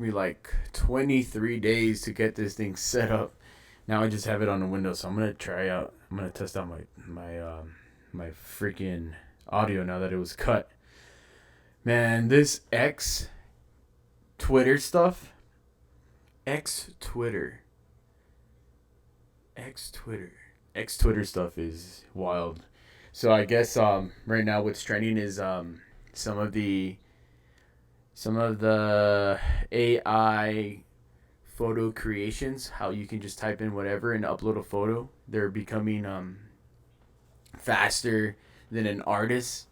me like 23 days to get this thing set up. Now I just have it on the window, so I'm gonna try out. I'm gonna test out my freaking audio now that it was cut. Man, this X Twitter stuff. X Twitter. X Twitter. X Twitter stuff is wild. So I guess right now what's trending is some of the some of the AI photo creations. How you can just type in whatever and upload a photo. They're becoming faster than an artist.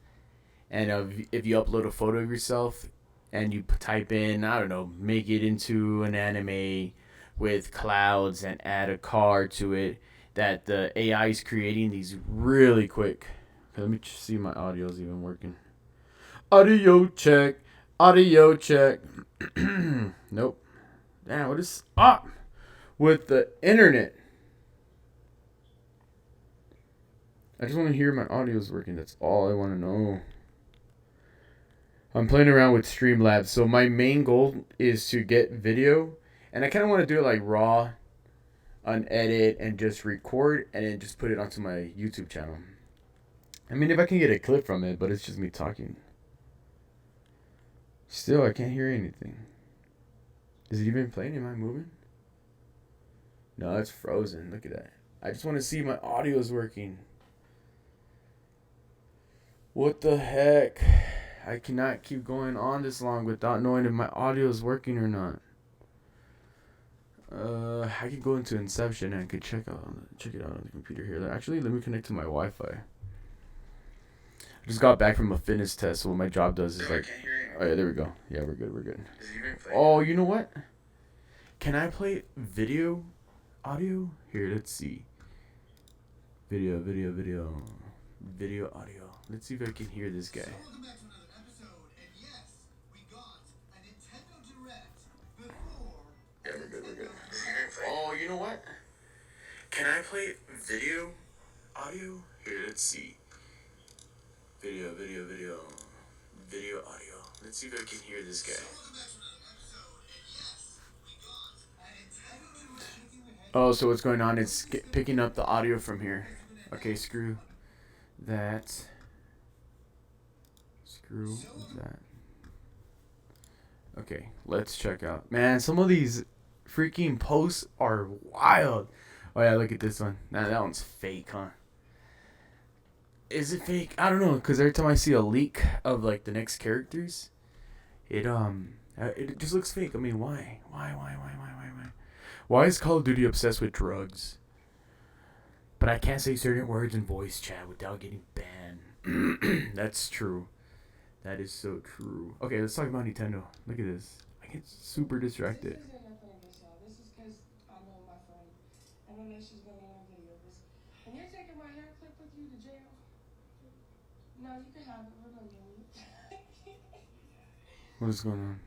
And if you upload a photo of yourself and you type in, I don't know, make it into an anime with clouds and add a car to it, that the AI is creating these really quick. Okay, let me see if my audio is even working. Audio check. Audio check. Nope. Damn, what is up with the internet? I just want to hear my audio is working. That's all I want to know. I'm playing around with Streamlabs. So my main goal is to get video, and I kind of want to do it like raw, unedit, and just record, and then just put it onto my YouTube channel. I mean, if I can get a clip from it, but it's just me talking. Still, I can't hear anything. Is it even playing? Am I moving? No, it's frozen. Look at that. I just want to see my audio is working. What the heck? I cannot keep going on this long without knowing if my audio is working or not. I could go into Inception and I could check it out on the computer here. Actually, let me connect to my Wi-Fi. I just got back from a fitness test, so what my job does is like, oh yeah, there we go. Yeah, we're good. We're good. Oh, you know what? Can I play video, audio? Here, let's see. Video, audio. Let's see if I can hear this guy. Yeah, we're good. We're good. Oh, you know what? Can I play video, audio? Here, let's see. Video, audio. Let's see if I can hear this guy. Oh, so what's going on? It's picking up the audio from here. Okay, screw that. Screw that. Okay, let's check out. Man, some of these freaking posts are wild. Oh yeah, look at this one. Nah, that one's fake, huh? Is it fake? I don't know, because every time I see a leak of like the next characters, it just looks fake. I mean, why? Why is Call of Duty obsessed with drugs? But I can't say certain words in voice chat without getting banned. That's true. That is so true. Okay, let's talk about Nintendo. Look at this. I get super distracted. What is going on?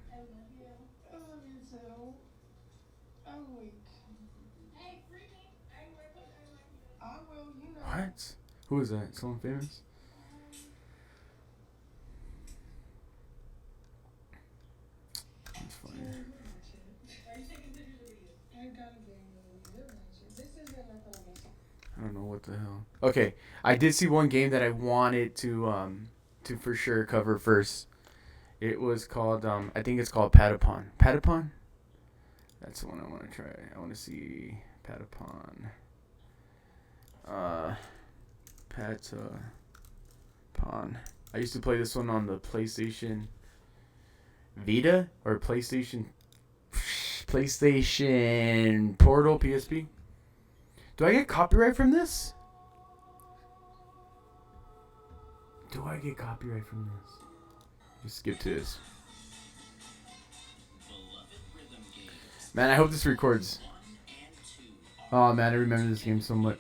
What? Who is that? Someone famous? That's funny. I don't know what the hell. Okay, I did see one game that I wanted to for sure cover first. It was called I think it's called Patapon. Patapon? That's the one I want to try. I want to see Patapon. Uh, Patapon. I used to play this one on the PlayStation Vita or PlayStation Portal PSP. Do I get copyright from this? Do I get copyright from this? Just skip to this. Man, I hope this records. Oh man, I remember this game so much.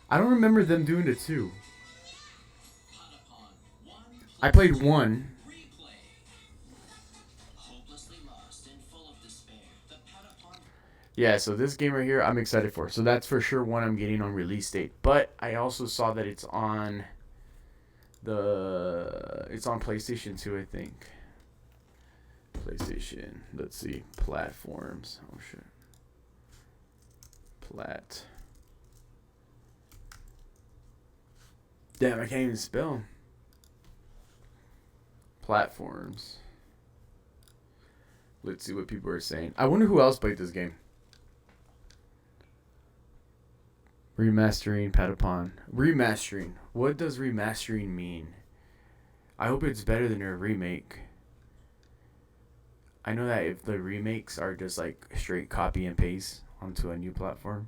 I don't remember them doing it too. I played one. Yeah, so this game right here, I'm excited for. So that's for sure one I'm getting on release date. But I also saw that it's on PlayStation 2, I think. PlayStation. Let's see. Platforms. Oh shit. Damn, I can't even spell. Platforms. Let's see what people are saying. I wonder who else played this game. Remastering Patapon. Remastering. What does remastering mean? I hope it's better than a remake. I know that if the remakes are just like straight copy and paste onto a new platform.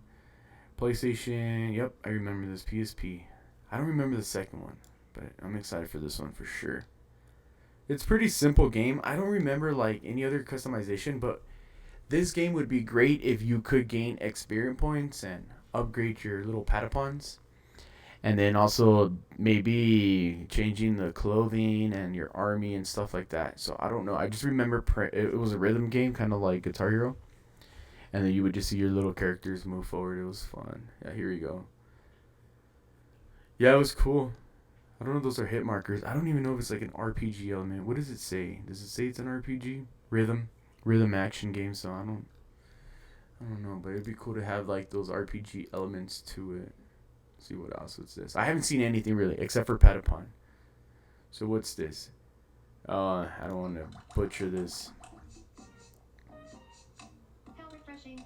PlayStation. Yep, I remember this. PSP. I don't remember the second one, but I'm excited for this one for sure. It's a pretty simple game. I don't remember like any other customization, but this game would be great if you could gain experience points and upgrade your little Patapons. And then also maybe changing the clothing and your army and stuff like that. So I don't know. I just remember it was a rhythm game, kind of like Guitar Hero. And then you would just see your little characters move forward. It was fun. Yeah, here we go. Yeah, it was cool. I don't know if those are hit markers. I don't even know if it's like an RPG element. What does it say? Does it say it's an RPG? Rhythm action game. So I don't know, but it'd be cool to have like those RPG elements to it. Let's see what else is this. I haven't seen anything really except for Patapon. So what's this? I don't want to butcher this. How refreshing.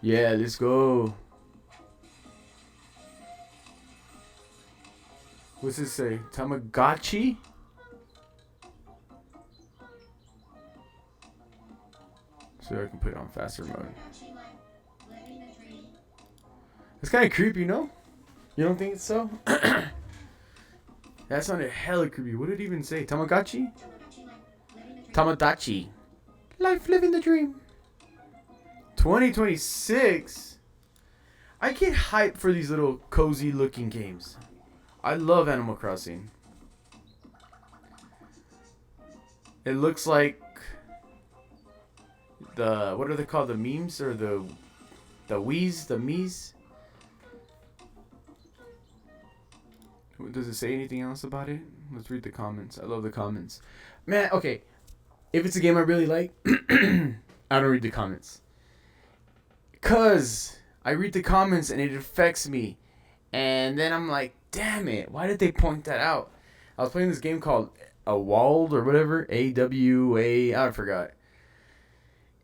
Yeah, let's go. What's it say? Tamagotchi? So I can put it on faster mode. It's kind of creepy, no? You don't think so? That sounded hella creepy. What did it even say? Tamagotchi? Tamagotchi. Life living the dream. 2026? I get hyped for these little cozy looking games. I love Animal Crossing. It looks like the, what are they called? The memes or the Wii's? The Mii's? Does it say anything else about it? Let's read the comments. I love the comments. Man, okay. If it's a game I really like, I don't read the comments. Because I read the comments and it affects me. And then I'm like, damn it. Why did they point that out? I was playing this game called AWALD or whatever. AWA. I forgot.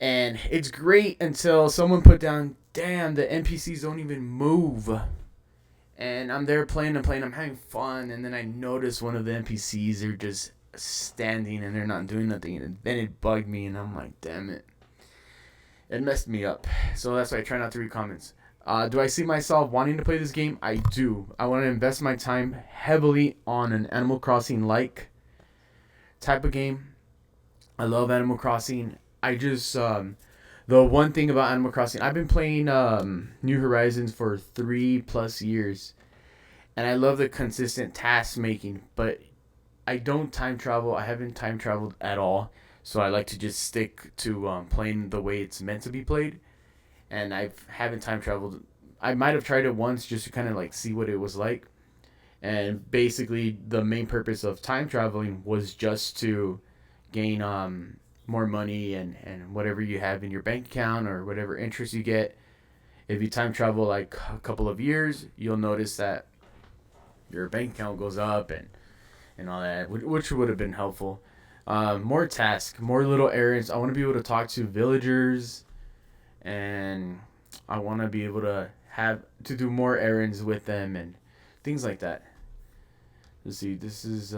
And it's great until someone put down, damn, the NPCs don't even move. And I'm there playing, I'm having fun, and then I notice one of the NPCs are just standing and they're not doing nothing, and then it bugged me, and I'm like, damn it. It messed me up. So that's why I try not to read comments. Do I see myself wanting to play this game? I do. I want to invest my time heavily on an Animal Crossing-like type of game. I love Animal Crossing. I just... the one thing about Animal Crossing, I've been playing New Horizons for 3+ years, and I love the consistent task making, but I don't time travel. I haven't time traveled at all, so I like to just stick to playing the way it's meant to be played, and I haven't time traveled. I might have tried it once just to kind of like see what it was like, and basically the main purpose of time traveling was just to gain more money and whatever you have in your bank account or whatever interest you get. If you time travel like a couple of years, you'll notice that your bank account goes up and all that, which would have been helpful. More tasks, more little errands. I want to be able to talk to villagers, and I want to be able to do more errands with them and things like that. Let's see, this is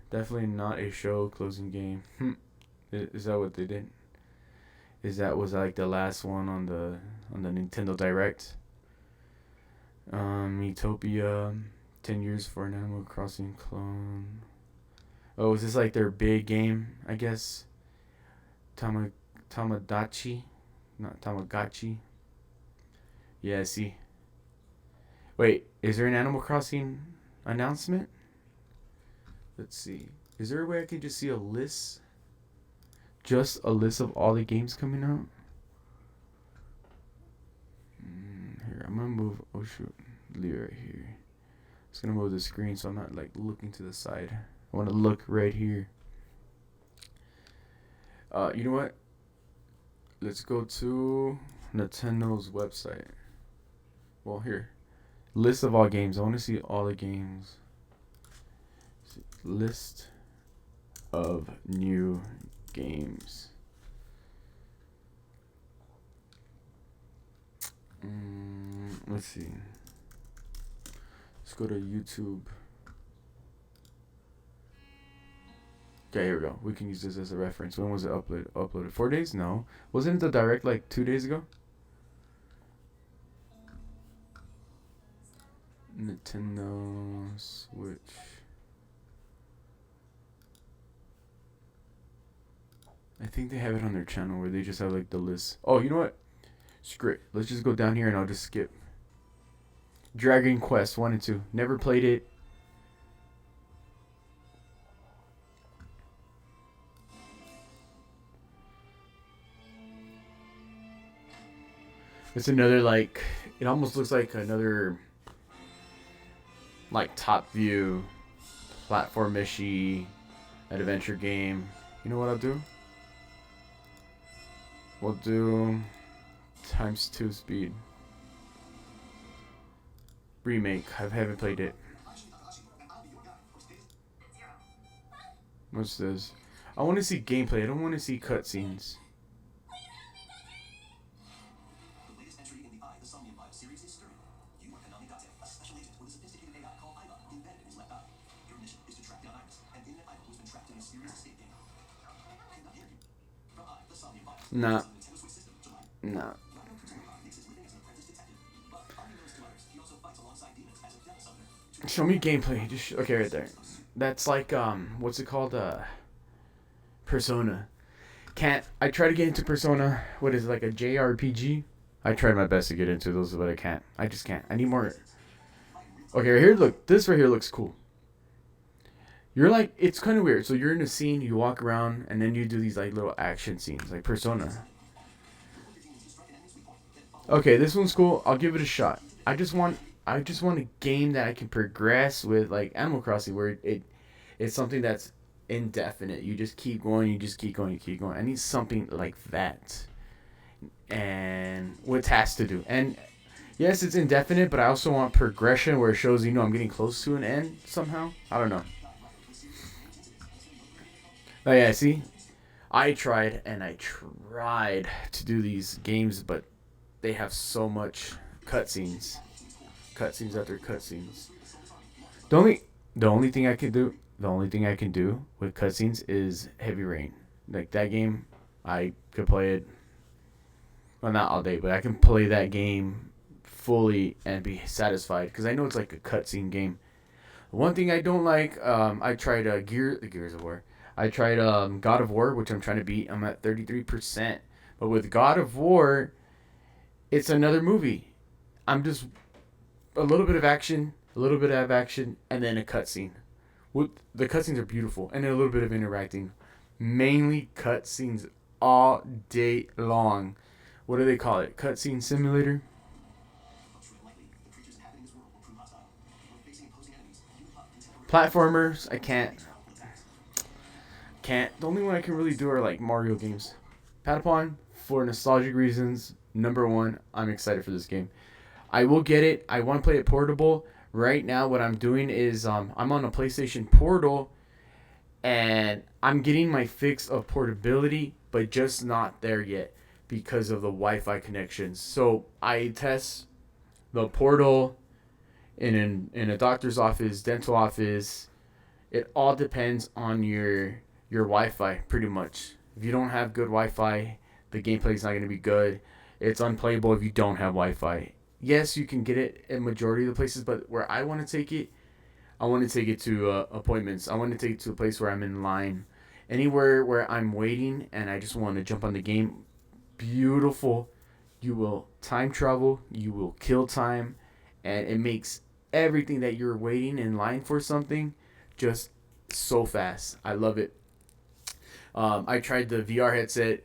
definitely not a show closing game. Is that what they did? Was like the last one on the Nintendo Direct? Utopia, 10 years for an Animal Crossing clone. Oh, is this like their big game? I guess. Tamagotchi, not Tamagotchi. Yeah, see. Wait, is there an Animal Crossing announcement? Let's see. Is there a way I can just see a list? Just a list of all the games coming out? Here, I'm gonna move. Oh shoot, leave it right here. Just gonna move the screen so I'm not like looking to the side. I want to look right here. You know what? Let's go to Nintendo's website. Well, here. List of all games. I want to see all the games. List of new games. Let's see. Let's go to YouTube. Okay, here we go. We can use this as a reference. When was it uploaded? 4 days? No. Wasn't the direct like 2 days ago? Nintendo Switch. I think they have it on their channel where they just have like the list. Oh, you know what? Screw it. Let's just go down here and I'll just skip. Dragon Quest 1 and 2. Never played it. It's another like, it almost looks like another like top view platform-ishy adventure game. You know what I'll do? We'll do ×2 speed. Remake. I haven't played it. What's this? I want to see gameplay. I don't want to see cutscenes. Nah. Nah. Show me gameplay. Just okay, right there. That's like what's it called? Persona. Can't. I try to get into Persona. What is it, like a JRPG? I tried my best to get into those, but I can't. I just can't. I need more. Okay, right here. Look, this right here looks cool. You're like, it's kind of weird. So you're in a scene, you walk around, and then you do these like little action scenes, like Persona. Okay, this one's cool. I'll give it a shot. I just want a game that I can progress with, like Animal Crossing, where it's something that's indefinite. You just keep going, you just keep going, you keep going. I need something like that, and with tasks to do. And yes, it's indefinite, but I also want progression where it shows I'm getting close to an end somehow. I don't know. Oh yeah, see, I tried and I tried to do these games, but they have so much cutscenes, cutscenes after cutscenes. The only the only thing I can do the only thing I can do with cutscenes is Heavy Rain. Like that game, I could play it. Well, not all day, but I can play that game fully and be satisfied because I know it's like a cutscene game. One thing I don't like, I tried Gears of War. I tried God of War, which I'm trying to beat. I'm at 33%. But with God of War, it's another movie. I'm just a little bit of action, and then a cutscene. The cutscenes are beautiful, and a little bit of interacting. Mainly cutscenes all day long. What do they call it? Cutscene simulator? Platformers, I can't. Can't. The only one I can really do are like Mario games. Patapon, for nostalgic reasons, number one. I'm excited for this game. I will get it. I want to play it portable. Right now, what I'm doing is I'm on a PlayStation Portal, and I'm getting my fix of portability, but just not there yet because of the Wi-Fi connections. So I test the Portal in a doctor's office, dental office. It all depends on your Wi-Fi, pretty much. If you don't have good Wi-Fi, the gameplay is not going to be good. It's unplayable if you don't have Wi-Fi. Yes, you can get it in majority of the places, but where I want to take it, I want to take it to appointments. I want to take it to a place where I'm in line. Anywhere where I'm waiting and I just want to jump on the game, beautiful. You will time travel, you will kill time, and it makes everything that you're waiting in line for something just so fast. I love it. I tried the VR headset.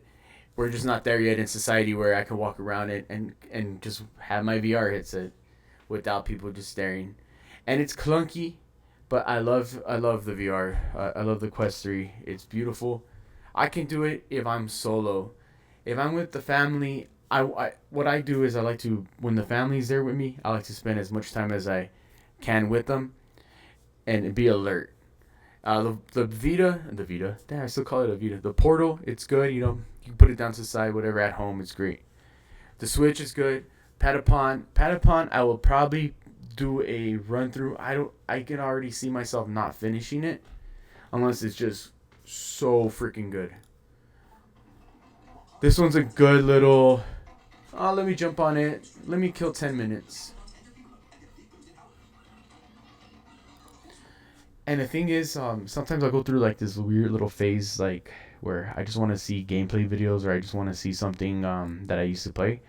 We're just not there yet in society where I can walk around it and just have my VR headset without people just staring. And it's clunky, but I love the VR. I love the Quest 3. It's beautiful. I can do it if I'm solo. If I'm with the family, I what I do is I like to, when the family's there with me, I like to spend as much time as I can with them and be alert. The Vita, damn, I still call it a Vita. The Portal, it's good. You know, you can put it down to the side, whatever. At home, it's great. The Switch is good. Patapon, I will probably do a run through. I can already see myself not finishing it unless it's just so freaking good. This one's a good little. Oh, let me jump on it. Let me kill 10 minutes. And the thing is, sometimes I'll go through like this weird little phase, like where I just want to see gameplay videos, or I just want to see something that I used to play.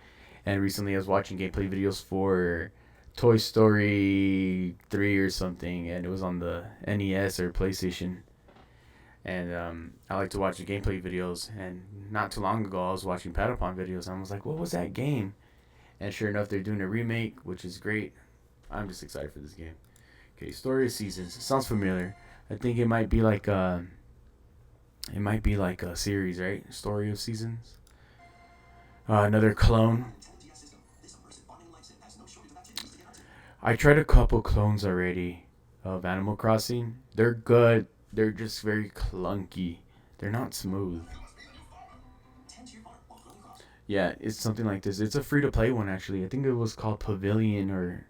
And recently, I was watching gameplay videos for Toy Story 3 or something, and it was on the NES or PlayStation. And I like to watch the gameplay videos. And not too long ago, I was watching Patapon videos, and I was like, "What was that game?" And sure enough, they're doing a remake, which is great. I'm just excited for this game. Okay, Story of Seasons. Sounds familiar. I think it might be like a series, right? Story of Seasons. Another clone. I tried a couple clones already of Animal Crossing. They're good. They're just very clunky. They're not smooth. Yeah, it's something like this. It's a free to play one actually. I think it was called Pavilion or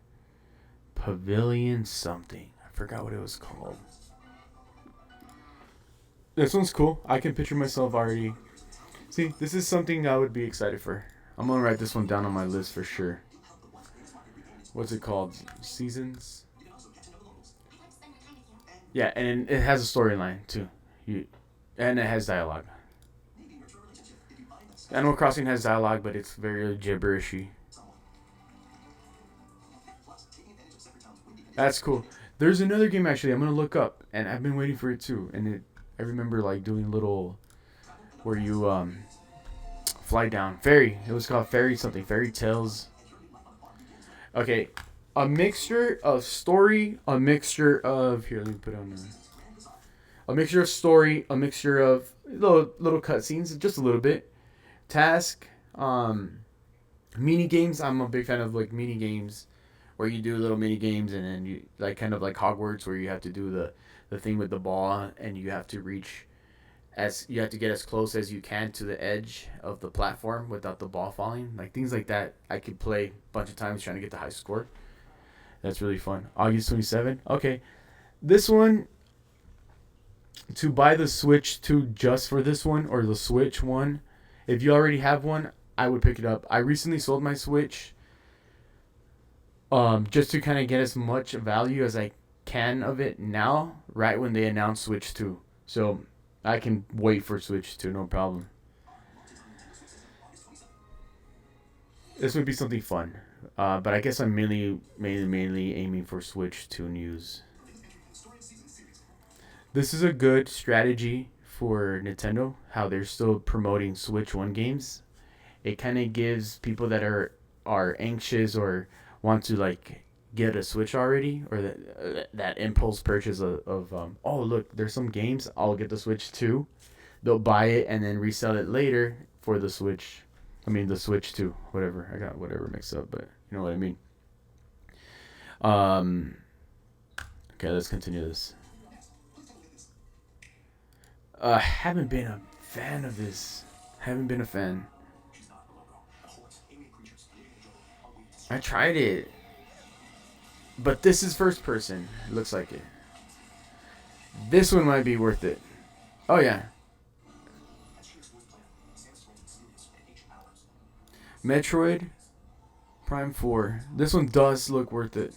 Pavilion something. I forgot what it was called. This one's cool. I can picture myself already. See, this is something I would be excited for. I'm gonna write this one down on my list for sure. What's it called? Seasons? Yeah, and it has a storyline too. You, and it has dialogue. Animal Crossing has dialogue, but it's very gibberishy. That's cool. There's another game actually I'm gonna look up, and I've been waiting for it too. And I remember like doing little where you fly down ferry. It was called Fairy something. Fairy Tales. Okay, a mixture of story, a mixture of here. Let me put on a mixture of story, a mixture of little cutscenes, just a little bit. Task, mini games. I'm a big fan of like mini games where you do little mini games and then you like kind of like Hogwarts where you have to do the thing with the ball and you have to reach as you have to get as close as you can to the edge of the platform without the ball falling. Like things like that I could play a bunch of times trying to get the high score. That's really fun. August 27. Okay. This one to buy the Switch 2 just for this one or the Switch one. If you already have one, I would pick it up. I recently sold my Switch just to kind of get as much value as I can of it now, right when they announced Switch 2. So I can wait for Switch 2, no problem. This would be something fun. But I guess I'm mainly aiming for Switch 2 news. This is a good strategy for Nintendo, how they're still promoting Switch 1 games. It kind of gives people that are anxious or want to like get a Switch already or that impulse purchase of oh look, there's some games, I'll get the Switch too. They'll buy it and then resell it later for the Switch. I mean the Switch 2, whatever. I got whatever mixed up, but you know what I mean. Um okay, let's continue this. Haven't been a fan of this. Haven't been a fan. I tried it, but this is first person. It looks like it. This one might be worth it. Oh yeah, Metroid Prime 4. This one does look worth it.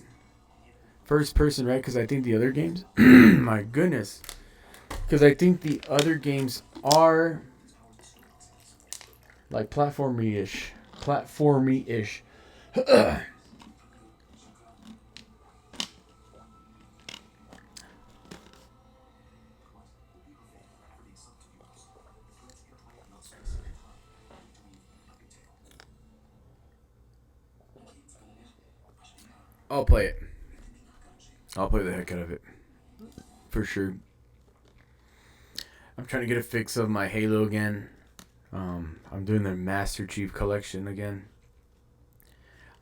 First person, right? Because I think the other games. My goodness. Because I think the other games are like platformy ish. Platformy ish. I'll play it. I'll play the heck out of it. For sure. I'm trying to get a fix of my Halo again. I'm doing the Master Chief Collection again.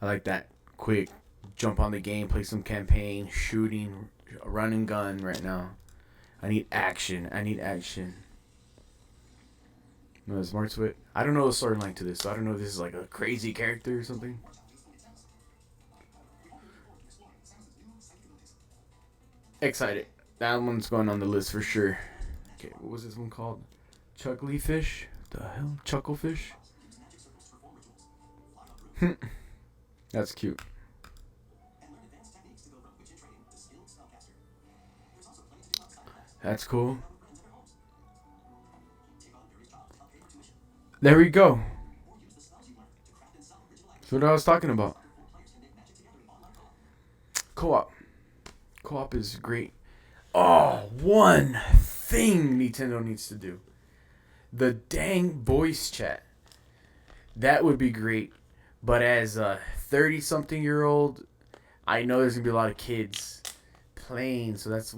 I like that quick jump on the game, play some campaign, shooting, run and gun right now. I need action. No, Smart Swit. I don't know the storyline to this, so I don't know if this is like a crazy character or something. Excited. That one's going on the list for sure. Okay, what was this one called? Chuckly fish? The hell? Chucklefish? That's cute. That's cool. There we go. That's what I was talking about. Co-op. Co-op is great. Oh, one thing Nintendo needs to do. The dang voice chat. That would be great. But as a 30-something-year-old, I know there's going to be a lot of kids playing. So that's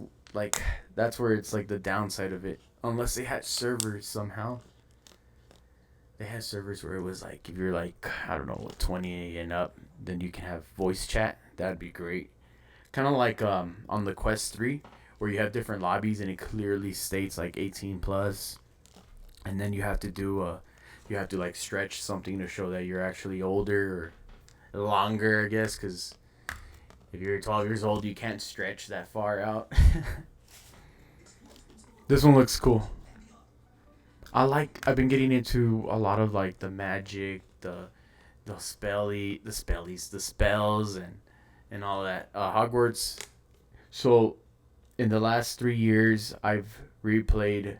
where it's like the downside of it. Unless they had servers somehow. They had servers where it was like, if you're like, I don't know, 20 and up, then you can have voice chat. That'd be great. Kind of like on the Quest 3, where you have different lobbies and it clearly states like 18 plus, and then you have to like stretch something to show that you're actually older or longer, I guess, because if you're 12 years old, you can't stretch that far out. This one looks cool. I've been getting into a lot of like the magic, the spells and all that. Hogwarts. So in the last 3 years, I've replayed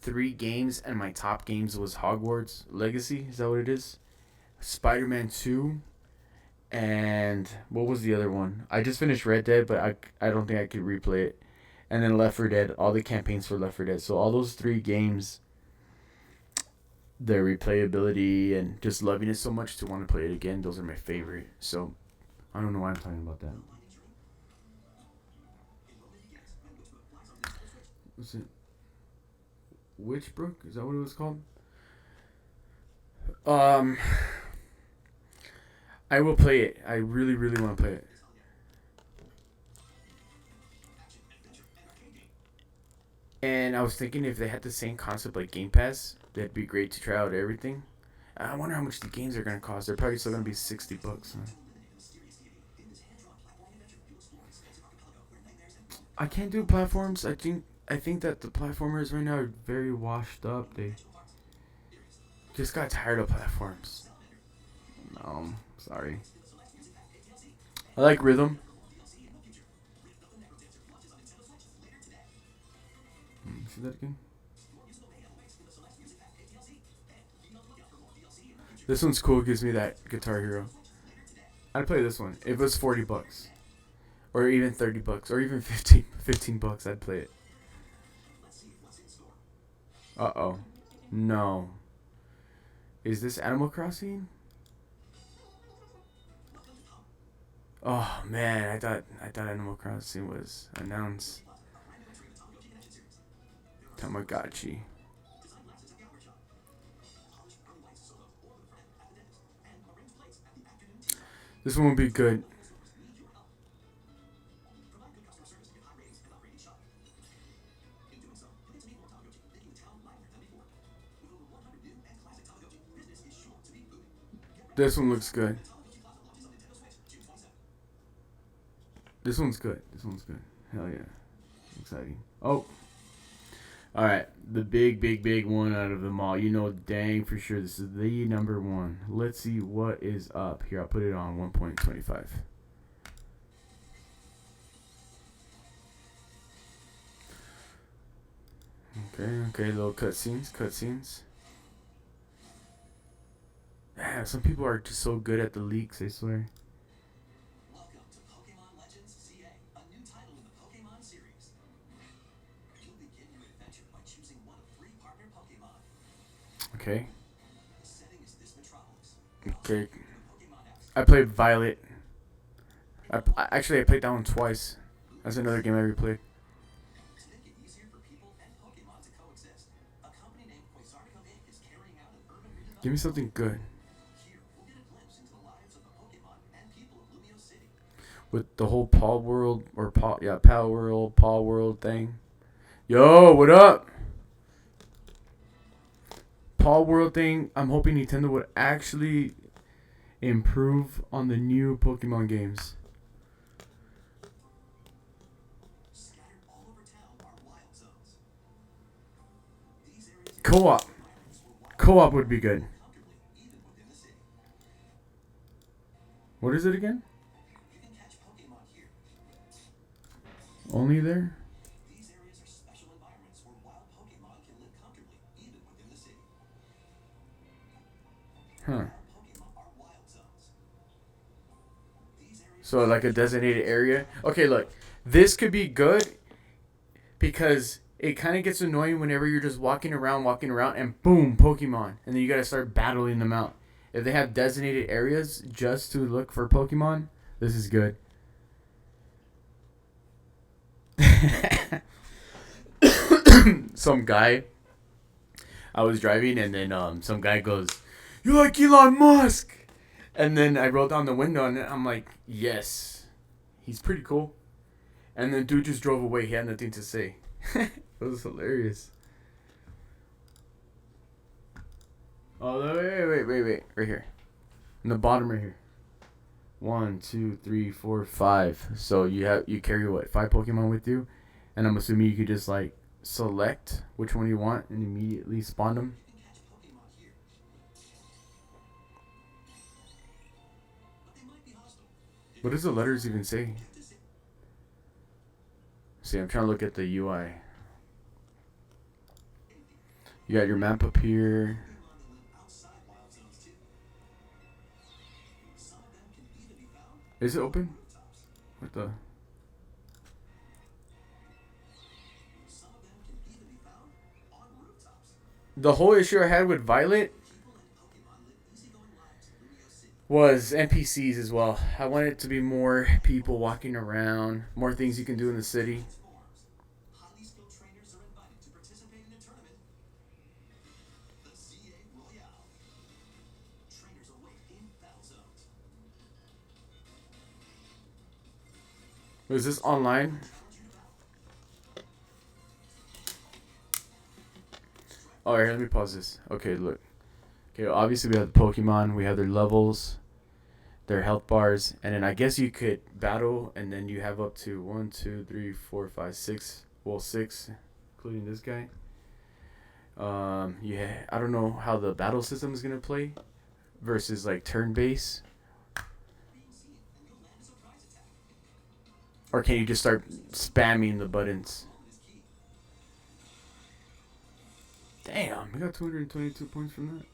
3 games, and my top games was Hogwarts Legacy. Is that what it is? Spider-Man 2, and what was the other one? I just finished Red Dead, but I don't think I could replay it. And then Left 4 Dead, all the campaigns for Left 4 Dead. So all those 3 games, their replayability and just loving it so much to want to play it again, those are my favorite. So I don't know why I'm talking about that. Was it Witchbrook? Is that what it was called? Um, I will play it. I really, really want to play it. And I was thinking if they had the same concept like Game Pass, that'd be great to try out everything. I wonder how much the games are gonna cost. They're probably still gonna be $60. Huh? I can't do platforms. I think that the platformers right now are very washed up. They just got tired of platforms. No, sorry. I like rhythm. See that again? This one's cool. It gives me that Guitar Hero. I'd play this one. If it was $40, or even $30, or even 15 bucks, I'd play it. Uh oh. No. Is this Animal Crossing? Oh man, I thought Animal Crossing was announced. Tamagotchi. This one will be good. This one looks good. This one's good. This one's good. Hell yeah. Exciting. Oh. Alright. The big, big, big one out of them all. You know, dang for sure this is the number one. Let's see what is up. Here, I'll put it on 1.25. Okay, little cutscenes. Yeah, some people are just so good at the leaks, I swear. Okay. Okay. I played Violet. Actually, I played that one twice. That's another game I replayed. Give me something good. With the whole Paw World or Paw World thing. Yo, what up? Paw World thing. I'm hoping Nintendo would actually improve on the new Pokemon games. Co-op. Co-op would be good. What is it again? Only there? Huh. So like a designated area. Okay, look. This could be good because it kind of gets annoying whenever you're just walking around, and boom, Pokemon. And then you got to start battling them out. If they have designated areas just to look for Pokemon, this is good. Some guy, I was driving, and then some guy goes, "You like Elon Musk?" And then I rolled down the window, and I'm like, "Yes, he's pretty cool." And then dude just drove away. He had nothing to say. It was hilarious. Oh, wait, right here, in the bottom right here. 1, 2, 3, 4, 5. So you carry what, 5 Pokemon with you, and I'm assuming you could just like select which one you want and immediately spawn them. What does the letters even say? See, I'm trying to look at the UI. You got your map up here. Is it open? What the? The whole issue I had with Violet was NPCs as well. I wanted it to be more people walking around, more things you can do in the city. Was this online? Oh, here, let me pause this. Okay, look. Okay, obviously we have the Pokemon. We have their levels, their health bars, and then I guess you could battle, and then you have up to 1, 2, 3, 4, 5, 6. Well, 6, including this guy. Yeah, I don't know how the battle system is gonna play versus like turn base. Or can you just start spamming the buttons? Damn, we got 222 points from that.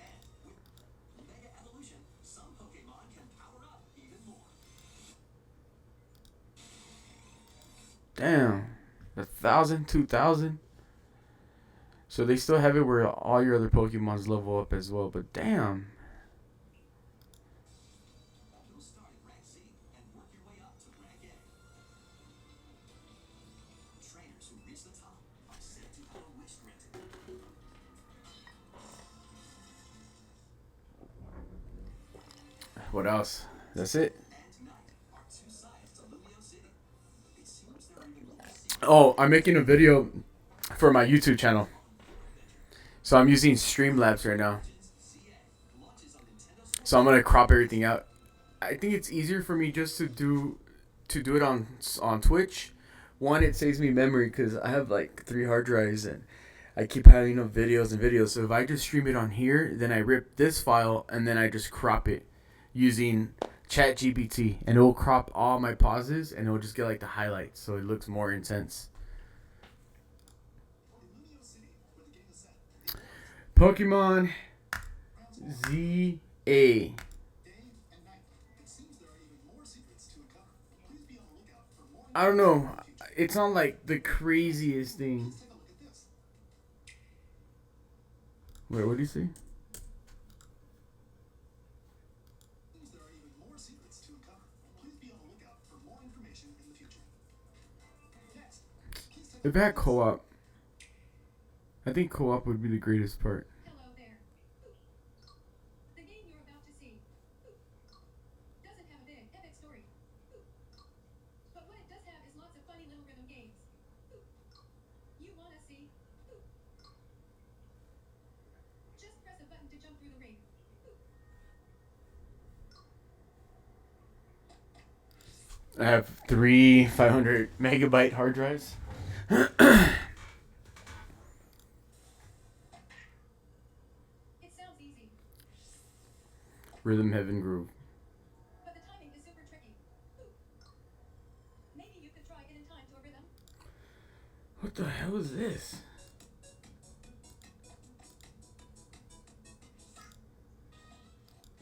Damn. 1,000, 2,000. So they still have it where all your other Pokemons level up as well, but damn. What else? That's it. Oh, I'm making a video for my YouTube channel. So I'm using Streamlabs right now. So I'm gonna crop everything out. I think it's easier for me just to do it on Twitch. One, it saves me memory because I have like 3 hard drives and I keep having up videos and videos. So if I just stream it on here, then I rip this file and then I just crop it using ChatGPT, and it will crop all my pauses and it will just get like the highlights, so it looks more intense. Pokemon ZA. I don't know. It's not like the craziest thing. Wait, what do you say? If I had co-op, I think co-op would be the greatest part. I have three 500 megabyte hard drives. Rhythm Heaven Groove. What the hell is this?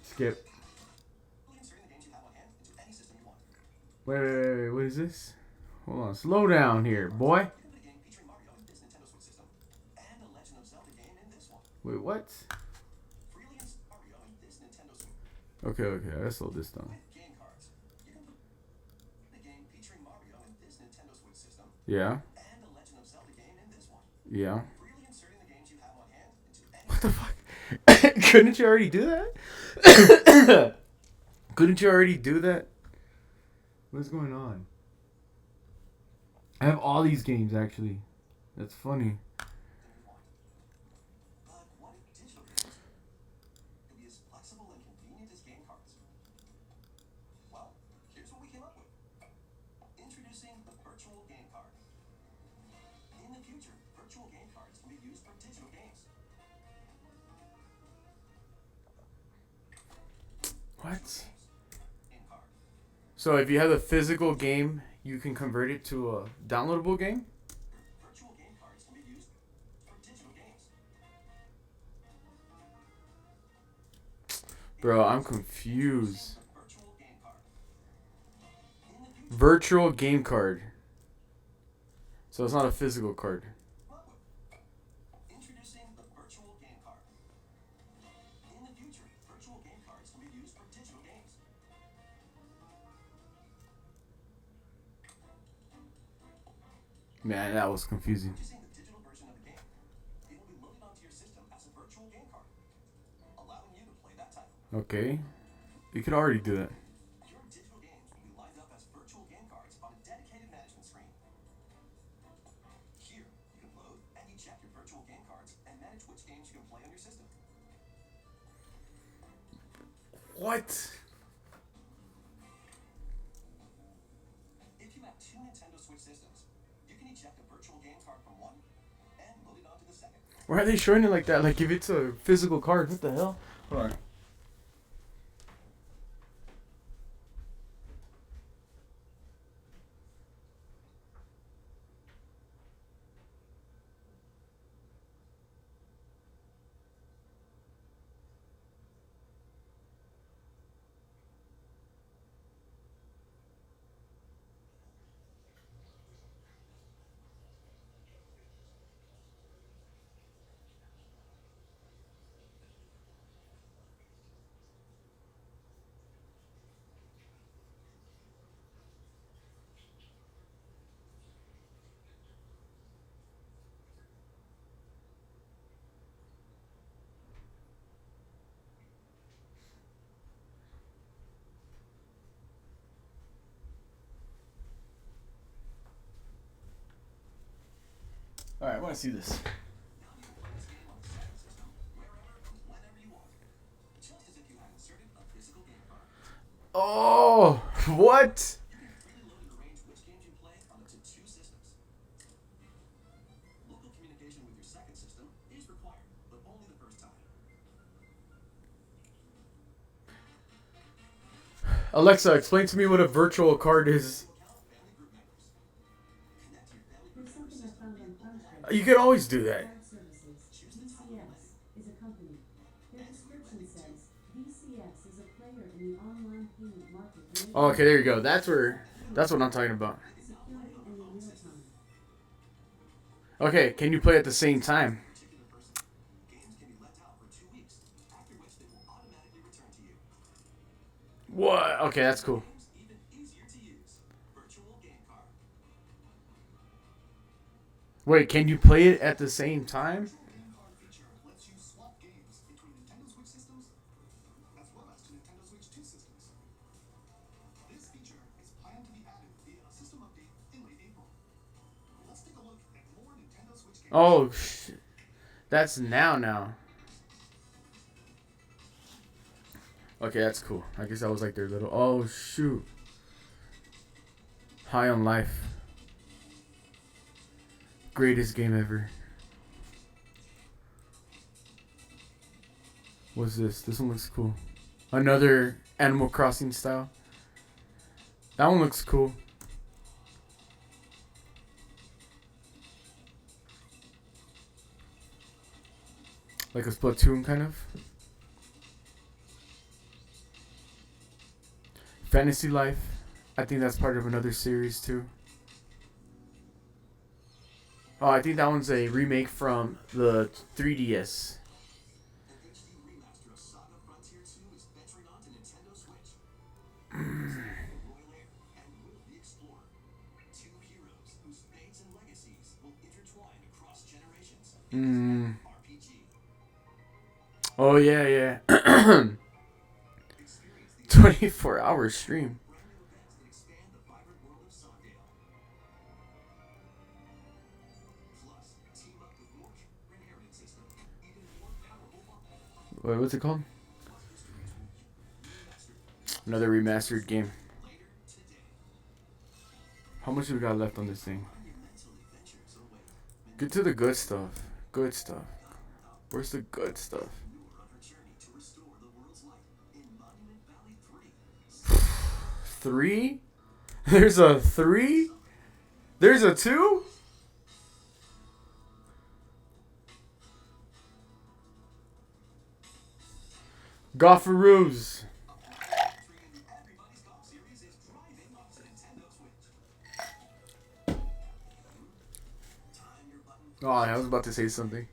Skip. Wait. What is this? Hold on. Slow down here, boy. Wait, what? Okay. Let's slow this down. Yeah. Yeah. What the fuck? Couldn't you already do that? Couldn't you already do that? What's going on? I have all these games actually. That's funny. What? So if you have a physical game, you can convert it to a downloadable game? Bro, I'm confused. Virtual game card. So it's not a physical card. Man, that was confusing. Okay. You could already do that. What? Why are they showing it like that? Like if it's a physical card, what the hell? Hold on. Alright, I want to see this. Oh, what? Alexa, explain to me what a virtual card is. You can always do that. Oh, okay, there you go. That's what I'm talking about. Okay, can you play at the same time? What? Okay, that's cool. Wait, can you play it at the same time? Oh, that's now. Okay, that's cool. I guess that was like their little. Oh shoot. High on Life. Greatest game ever. What's this? This one looks cool. Another Animal Crossing style. That one looks cool. Like a Splatoon kind of. Fantasy Life. I think that's part of another series too. Oh, I think that one's a remake from the 3DS. Oh yeah. 24-hour stream. Wait, what's it called? Another remastered game. How much do we got left on this thing? Get to the good stuff. Good stuff. Where's the good stuff? 3? There's a 3? There's a 2? Golfaroos. Oh, I was about to say something.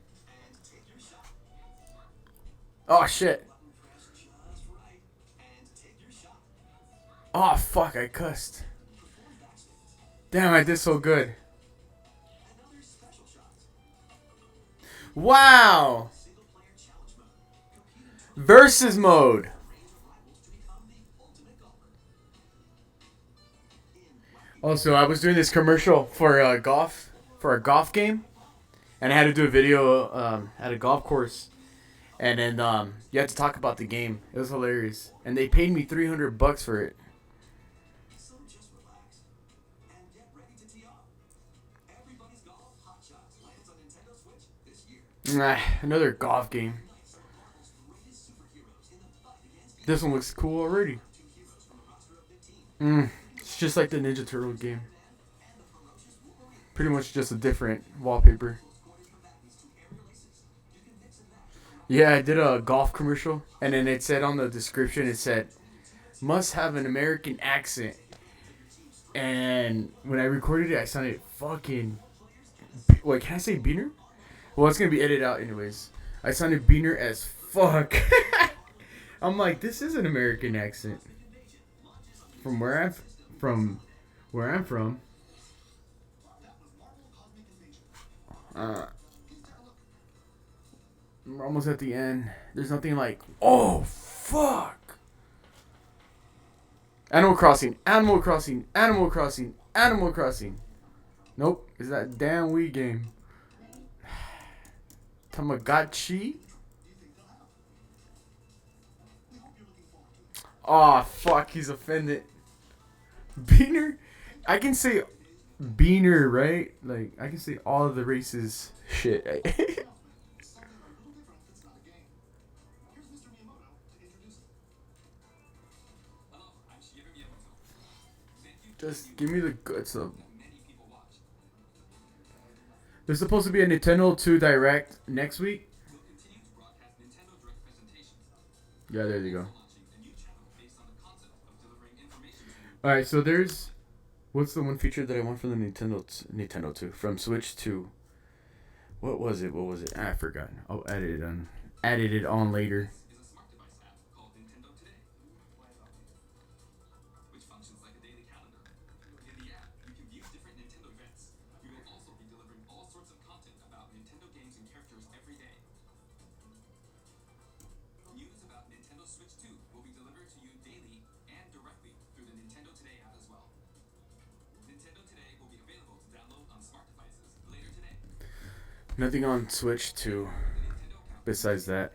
Oh, shit. Oh, fuck, I cussed. Damn, I did so good. Wow. Versus mode. Also, I was doing this commercial for a golf game, and I had to do a video at a golf course, and then you had to talk about the game. It was hilarious, and they paid me $300 for it. Another golf game. This one looks cool already. It's just like the Ninja Turtle game. Pretty much just a different wallpaper. Yeah, I did a golf commercial, and then it said on the description, it said, must have an American accent. And when I recorded it, I sounded fucking... Wait, can I say beaner? Well, it's going to be edited out anyways. I sounded beaner as fuck. I'm like, this is an American accent. From where I'm from. We're almost at the end. There's nothing like, oh, fuck. Animal Crossing. Nope, it's that damn Wii game. Tamagotchi? Oh, fuck, he's offended. Beaner? I can say Beaner, right? Like, I can say all of the races shit. Just give me the good stuff. There's supposed to be a Nintendo 2 Direct next week. Yeah, there you go. Alright, so there's... What's the one feature that I want from the Nintendo 2? From Switch 2. What was it? I forgot. I'll add it on later. Nothing on Switch 2 besides that.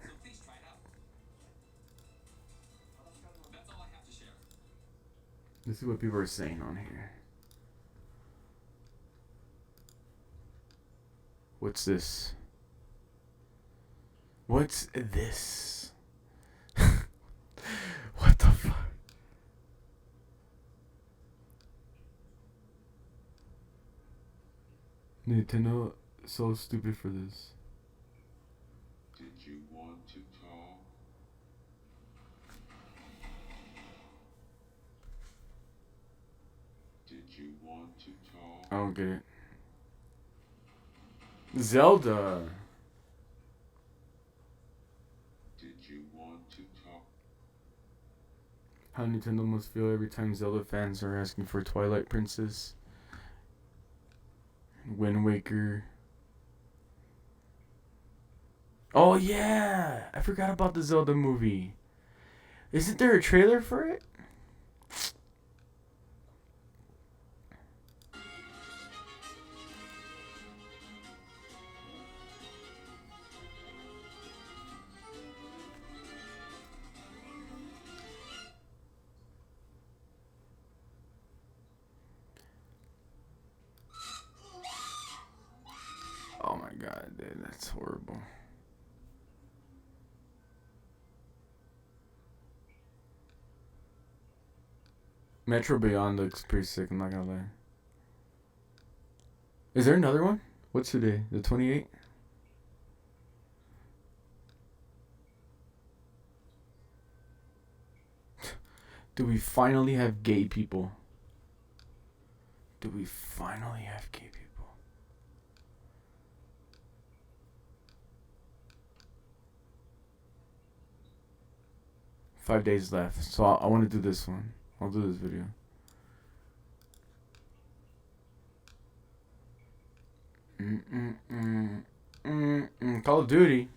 Let's see what people are saying on here. What's this? What's this? What the fuck? Nintendo so stupid for this. Did you want to talk? Did you want to talk? I don't get it. Zelda. Did you want to talk? How Nintendo must feel every time Zelda fans are asking for Twilight Princess, Wind Waker. Oh yeah, I forgot about the Zelda movie. Isn't there a trailer for it? Oh my god, dude, that's horrible. Metro Beyond looks pretty sick, I'm not gonna lie. Is there another one? What's today? The 28th? Do we finally have gay people? Do we finally have gay people? Five days left, so I want to do this one. I'll do this video. Call of Duty.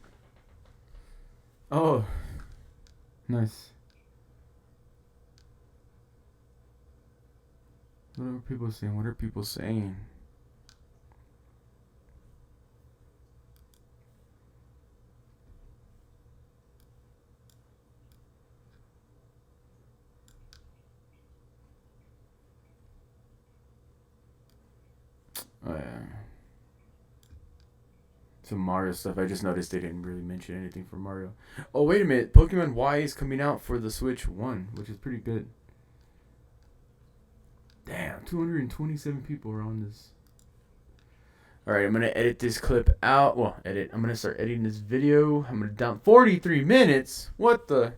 Oh, nice. What are people saying? What are people saying? Oh yeah. Some Mario stuff. I just noticed they didn't really mention anything for Mario. Oh wait a minute, Pokemon Y is coming out for the Switch 1, which is pretty good. Damn, 227 people are on this. Alright, I'm gonna edit this clip out. Well, I'm gonna start editing this video. I'm gonna down 43 minutes. What the?